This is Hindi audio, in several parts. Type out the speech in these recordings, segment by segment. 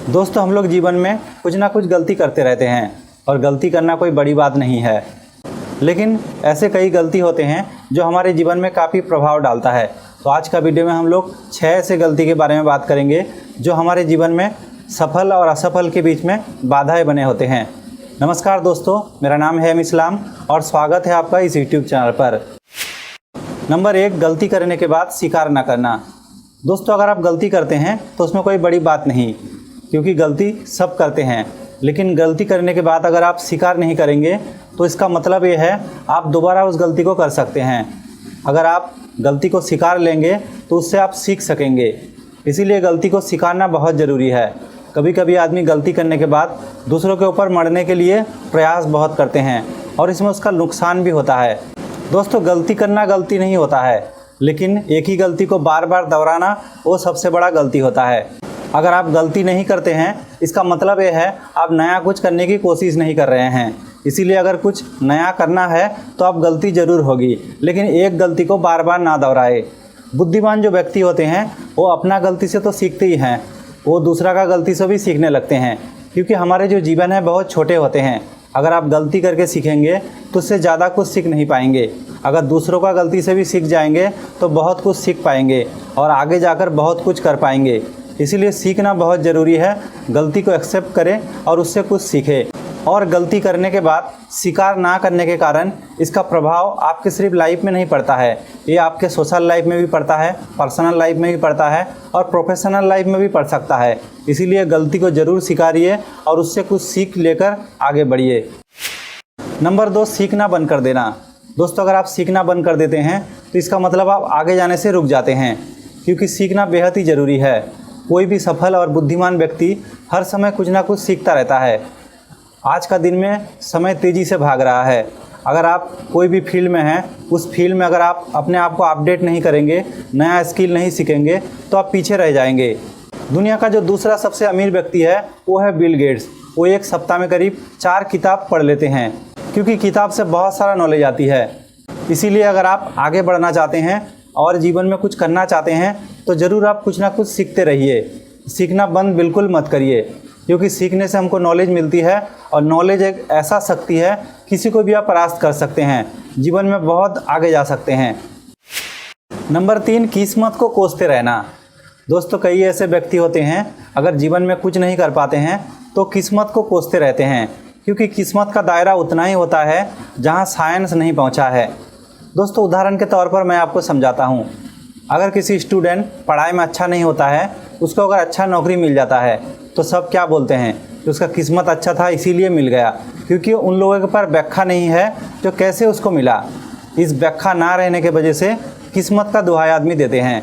दोस्तों, हम लोग जीवन में कुछ ना कुछ गलती करते रहते हैं और गलती करना कोई बड़ी बात नहीं है। लेकिन ऐसे कई गलती होते हैं जो हमारे जीवन में काफ़ी प्रभाव डालता है। तो आज का वीडियो में हम लोग 6 ऐसे गलती के बारे में बात करेंगे जो हमारे जीवन में सफल और असफल के बीच में बाधाएं बने होते हैं। नमस्कार दोस्तों, मेरा नाम है इस्लाम और स्वागत है आपका इस यूट्यूब चैनल पर। नंबर 1, गलती करने के बाद स्वीकार न करना। दोस्तों, अगर आप गलती करते हैं तो उसमें कोई बड़ी बात नहीं, क्योंकि गलती सब करते हैं। लेकिन गलती करने के बाद अगर आप स्वीकार नहीं करेंगे तो इसका मतलब ये है आप दोबारा उस गलती को कर सकते हैं। अगर आप गलती को स्वीकार लेंगे तो उससे आप सीख सकेंगे। इसीलिए गलती को स्वीकारना बहुत ज़रूरी है। कभी कभी आदमी गलती करने के बाद दूसरों के ऊपर मरने के लिए प्रयास बहुत करते हैं और इसमें उसका नुकसान भी होता है। दोस्तों, गलती करना गलती नहीं होता है, लेकिन एक ही गलती को बार बार दोहराना वो सबसे बड़ा गलती होता है। अगर आप गलती नहीं करते हैं इसका मतलब ये है आप नया कुछ करने की कोशिश नहीं कर रहे हैं। इसीलिए अगर कुछ नया करना है तो आप गलती ज़रूर होगी, लेकिन एक गलती को बार बार ना दोहराए। बुद्धिमान जो व्यक्ति होते हैं वो अपना गलती से तो सीखते ही हैं, वो दूसरा का गलती से भी सीखने लगते हैं, क्योंकि हमारे जो जीवन है बहुत छोटे होते हैं। अगर आप गलती करके सीखेंगे तो उससे ज़्यादा कुछ सीख नहीं पाएंगे। अगर दूसरों का गलती से भी सीख जाएंगे तो बहुत कुछ सीख पाएंगे और आगे जाकर बहुत कुछ कर पाएंगे। इसीलिए सीखना बहुत ज़रूरी है। गलती को एक्सेप्ट करें और उससे कुछ सीखें। और गलती करने के बाद स्वीकार ना करने के कारण इसका प्रभाव आपके सिर्फ लाइफ में नहीं पड़ता है, ये आपके सोशल लाइफ में भी पड़ता है, पर्सनल लाइफ में भी पड़ता है और प्रोफेशनल लाइफ में भी पड़ सकता है। इसीलिए गलती को ज़रूर स्वीकारिए और उससे कुछ सीख लेकर आगे बढ़िए। नंबर 2, सीखना बंद कर देना। दोस्तों, अगर आप सीखना बंद कर देते हैं तो इसका मतलब आप आगे जाने से रुक जाते हैं, क्योंकि सीखना बेहद ही ज़रूरी है। कोई भी सफल और बुद्धिमान व्यक्ति हर समय कुछ ना कुछ सीखता रहता है। आज का दिन में समय तेज़ी से भाग रहा है। अगर आप कोई भी फील्ड में हैं, उस फील्ड में अगर आप अपने आप को अपडेट नहीं करेंगे, नया स्किल नहीं सीखेंगे तो आप पीछे रह जाएंगे। दुनिया का जो दूसरा सबसे अमीर व्यक्ति है वो है बिल गेट्स। वो एक सप्ताह में करीब 4 किताब पढ़ लेते हैं, क्योंकि किताब से बहुत सारा नॉलेज आती है। इसीलिए अगर आप आगे बढ़ना चाहते हैं और जीवन में कुछ करना चाहते हैं तो ज़रूर आप कुछ ना कुछ सीखते रहिए। सीखना बंद बिल्कुल मत करिए, क्योंकि सीखने से हमको नॉलेज मिलती है और नॉलेज एक ऐसा शक्ति है, किसी को भी आप परास्त कर सकते हैं, जीवन में बहुत आगे जा सकते हैं। नंबर 3, किस्मत को कोसते रहना। दोस्तों, कई ऐसे व्यक्ति होते हैं अगर जीवन में कुछ नहीं कर पाते हैं तो किस्मत को कोसते रहते हैं, क्योंकि किस्मत का दायरा उतना ही होता है जहाँ साइंस नहीं पहुँचा है। दोस्तों, उदाहरण के तौर पर मैं आपको समझाता हूँ। अगर किसी स्टूडेंट पढ़ाई में अच्छा नहीं होता है, उसको अगर अच्छा नौकरी मिल जाता है तो सब क्या बोलते हैं कि उसका किस्मत अच्छा था इसीलिए मिल गया, क्योंकि उन लोगों के पास व्याख्या नहीं है जो कैसे उसको मिला। इस व्याख्या ना रहने के वजह से किस्मत का दुहाई आदमी देते हैं।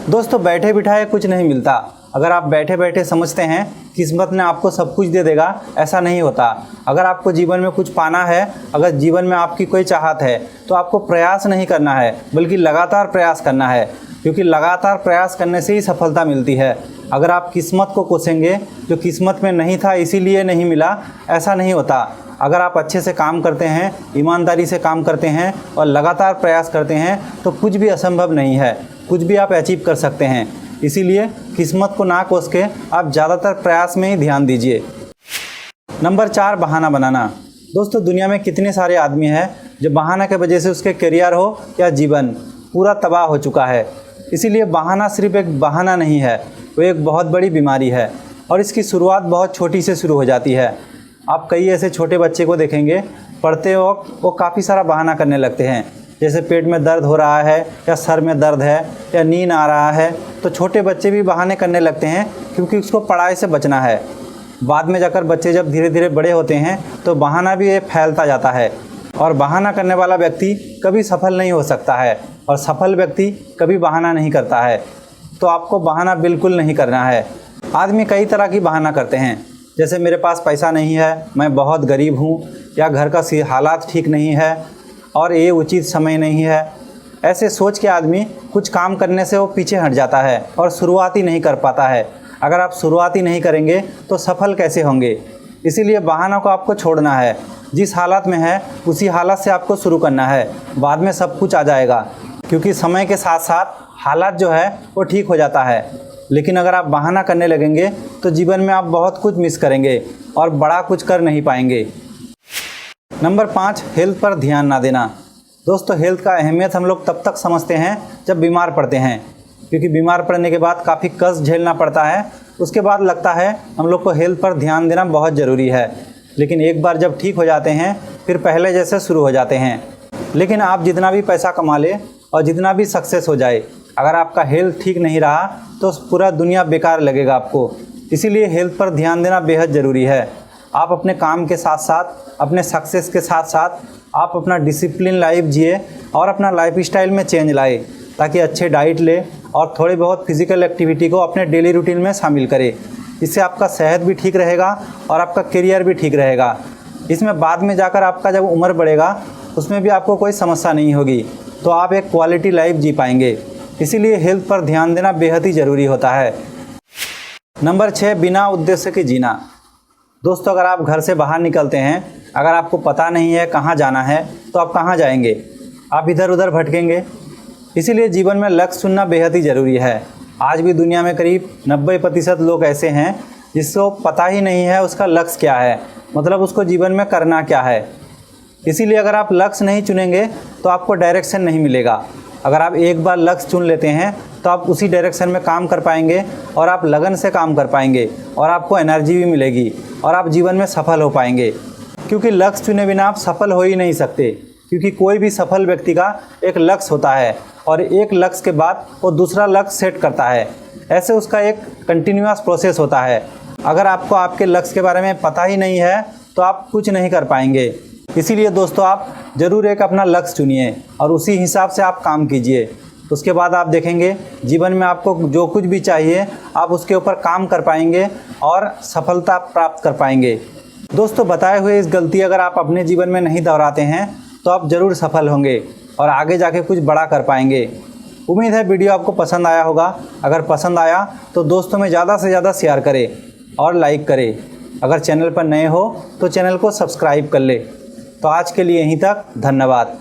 दोस्तों, बैठे बिठाए कुछ नहीं मिलता। अगर आप बैठे बैठे समझते हैं किस्मत ने आपको सब कुछ दे देगा, ऐसा नहीं होता। अगर आपको जीवन में कुछ पाना है, अगर जीवन में आपकी कोई चाहत है तो आपको प्रयास नहीं करना है, बल्कि लगातार प्रयास करना है, क्योंकि लगातार प्रयास करने से ही सफलता मिलती है। अगर आप किस्मत को कोसेंगे, जो किस्मत में नहीं था इसीलिए नहीं मिला, ऐसा नहीं होता। अगर आप अच्छे से काम करते हैं, ईमानदारी से काम करते हैं और लगातार प्रयास करते हैं तो कुछ भी असंभव नहीं है, कुछ भी आप अचीव कर सकते हैं। इसीलिए किस्मत को ना कोस के आप ज़्यादातर प्रयास में ही ध्यान दीजिए। नंबर 4, बहाना बनाना। दोस्तों, दुनिया में कितने सारे आदमी हैं जो बहाना के वजह से उसके करियर हो या जीवन पूरा तबाह हो चुका है। इसीलिए बहाना सिर्फ एक बहाना नहीं है, वो एक बहुत बड़ी बीमारी है और इसकी शुरुआत बहुत छोटी से शुरू हो जाती है। आप कई ऐसे छोटे बच्चे को देखेंगे, पढ़ते वक्त वो काफ़ी सारा बहाना करने लगते हैं। जैसे पेट में दर्द हो रहा है या सर में दर्द है या नींद आ रहा है, तो छोटे बच्चे भी बहाने करने लगते हैं, क्योंकि उसको पढ़ाई से बचना है। बाद में जाकर बच्चे जब धीरे धीरे बड़े होते हैं तो बहाना भी ये फैलता जाता है और बहाना करने वाला व्यक्ति कभी सफल नहीं हो सकता है और सफल व्यक्ति कभी बहाना नहीं करता है। तो आपको बहाना बिल्कुल नहीं करना है। आदमी कई तरह की बहाना करते हैं, जैसे मेरे पास पैसा नहीं है, मैं बहुत गरीब हूँ, या घर का हालात ठीक नहीं है और ये उचित समय नहीं है। ऐसे सोच के आदमी कुछ काम करने से वो पीछे हट जाता है और शुरुआत ही नहीं कर पाता है। अगर आप शुरुआत ही नहीं करेंगे तो सफल कैसे होंगे? इसीलिए बहानों को आपको छोड़ना है। जिस हालत में है उसी हालत से आपको शुरू करना है, बाद में सब कुछ आ जाएगा, क्योंकि समय के साथ साथ हालात जो है वो ठीक हो जाता है। लेकिन अगर आप बहाना करने लगेंगे तो जीवन में आप बहुत कुछ मिस करेंगे और बड़ा कुछ कर नहीं पाएंगे। नंबर 5, हेल्थ पर ध्यान ना देना। दोस्तों, हेल्थ का अहमियत हम लोग तब तक समझते हैं जब बीमार पड़ते हैं, क्योंकि बीमार पड़ने के बाद काफ़ी कष्ट झेलना पड़ता है। उसके बाद लगता है हम लोग को हेल्थ पर ध्यान देना बहुत ज़रूरी है, लेकिन एक बार जब ठीक हो जाते हैं फिर पहले जैसे शुरू हो जाते हैं। लेकिन आप जितना भी पैसा कमा ले और जितना भी सक्सेस हो जाए, अगर आपका हेल्थ ठीक नहीं रहा तो पूरा दुनिया बेकार लगेगा आपको। इसीलिए हेल्थ पर ध्यान देना बेहद ज़रूरी है। आप अपने काम के साथ साथ, अपने सक्सेस के साथ साथ आप अपना डिसिप्लिन लाइफ जिए और अपना लाइफ स्टाइल में चेंज लाए, ताकि अच्छे डाइट ले और थोड़ी बहुत फिजिकल एक्टिविटी को अपने डेली रूटीन में शामिल करें। इससे आपका सेहत भी ठीक रहेगा और आपका करियर भी ठीक रहेगा। इसमें बाद में जाकर आपका जब उम्र बढ़ेगा उसमें भी आपको कोई समस्या नहीं होगी, तो आप एक क्वालिटी लाइफ जी पाएंगे। इसीलिए हेल्थ पर ध्यान देना बेहद ही ज़रूरी होता है। नंबर 6, बिना उद्देश्य के जीना। दोस्तों, अगर आप घर से बाहर निकलते हैं, अगर आपको पता नहीं है कहाँ जाना है, तो आप कहाँ जाएंगे? आप इधर उधर भटकेंगे। इसीलिए जीवन में लक्ष्य चुनना बेहद ही ज़रूरी है। आज भी दुनिया में करीब 90% लोग ऐसे हैं जिसको पता ही नहीं है उसका लक्ष्य क्या है, मतलब उसको जीवन में करना क्या है। इसीलिए अगर आप लक्ष्य नहीं चुनेंगे तो आपको डायरेक्शन नहीं मिलेगा। अगर आप एक बार लक्ष्य चुन लेते हैं तो आप उसी डायरेक्शन में काम कर पाएंगे और आप लगन से काम कर पाएंगे और आपको एनर्जी भी मिलेगी और आप जीवन में सफल हो पाएंगे। क्योंकि लक्ष्य चुने बिना आप सफल हो ही नहीं सकते, क्योंकि कोई भी सफल व्यक्ति का एक लक्ष्य होता है और एक लक्ष्य के बाद वो दूसरा लक्ष्य सेट करता है। ऐसे उसका एक कंटिन्यूअस प्रोसेस होता है। अगर आपको आपके लक्ष्य के बारे में पता ही नहीं है तो आप कुछ नहीं कर पाएंगे। इसीलिए दोस्तों, आप ज़रूर एक अपना लक्ष्य चुनिए और उसी हिसाब से आप काम कीजिए। उसके बाद आप देखेंगे जीवन में आपको जो कुछ भी चाहिए आप उसके ऊपर काम कर पाएंगे और सफलता प्राप्त कर पाएंगे। दोस्तों, बताए हुए इस गलती अगर आप अपने जीवन में नहीं दोहराते हैं तो आप ज़रूर सफल होंगे और आगे जाके कुछ बड़ा कर पाएंगे। उम्मीद है वीडियो आपको पसंद आया होगा। अगर पसंद आया तो दोस्तों में ज़्यादा से ज़्यादा शेयर करें और लाइक करें। अगर चैनल पर नए हो तो चैनल को सब्सक्राइब कर ले। तो आज के लिए यहीं तक, धन्यवाद।